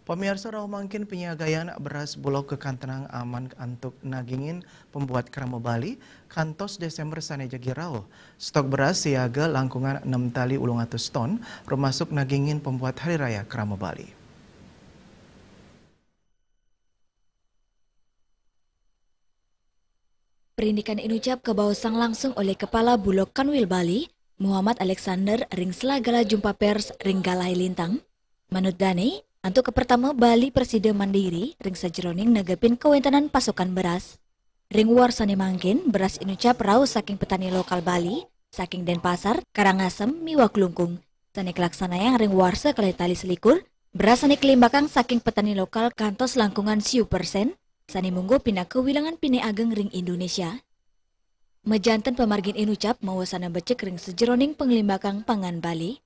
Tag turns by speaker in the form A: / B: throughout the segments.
A: Pemirsa raw mangkin penyiagayaan beras Bulog kekantenang aman untuk nagingin pembuat Kramo Bali kantos Desember saneja girao. Stok beras siaga langkungan 6 tali ulung atus ton termasuk nagingin pembuat Hari Raya Kramo Bali.
B: Perindikan inucap kebawasan langsung oleh Kepala Bulog Kanwil Bali, Muhammad Alexander ring selagala jumpa pers ring galai lintang. Manut Dane, untuk pertama Bali Presiden Mandiri ring sajeroning negepin kewentanan pasokan beras. Ring warsane mangkin beras inucap rau saking petani lokal Bali, saking Denpasar, Karangasem, Miwak Lungkung. Sane kelaksanayang ring warsa kali tali selikur, beras sane kelimbakang saking petani lokal kantos langkungan 10%, sani munggo pindah ke wilangan Pine Ageng ring Indonesia. Mejantan pemargin inucap mawasana becek ring sejeroning penglimbakang pangan Bali.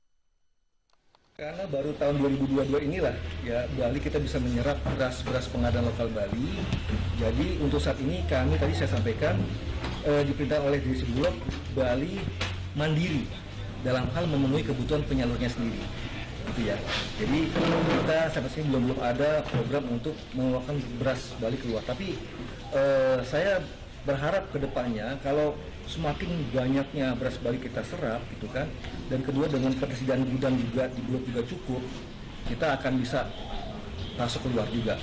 C: Karena baru tahun 2022 inilah ya Bali kita bisa menyerap beras pengadaan lokal Bali. Jadi untuk saat ini kami tadi saya sampaikan diperintah oleh Divisi Bulog Bali mandiri dalam hal memenuhi kebutuhan penyalurnya sendiri. Gitu ya. Jadi kita sampai sini belum ada program untuk mengeluarkan beras Bali keluar. Tapi saya berharap ke depannya kalau semakin banyaknya beras Bali kita serap gitu kan, dan kedua dengan ketersediaan gudang juga di Bulog juga cukup, kita akan bisa masuk keluar juga.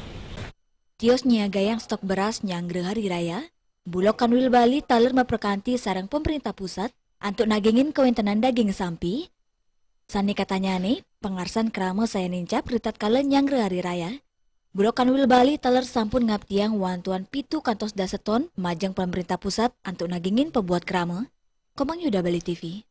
B: Tios nyiagayang stok beras nyanggre hari raya, Bulog Kanwil Bali taler memperkanti sarang pemerintah pusat untuk nagingin kewentanan daging sampi. Sani katanya nih, pengarsan kramo saya nincap ritat kala nyanggre hari raya. Bulog Kanwil Bali taler sampun ngaptiang wantuan pitu kantos daseton majang pemerintah pusat untuk nagingin pembuat kramo. Komang Yuda Bali TV.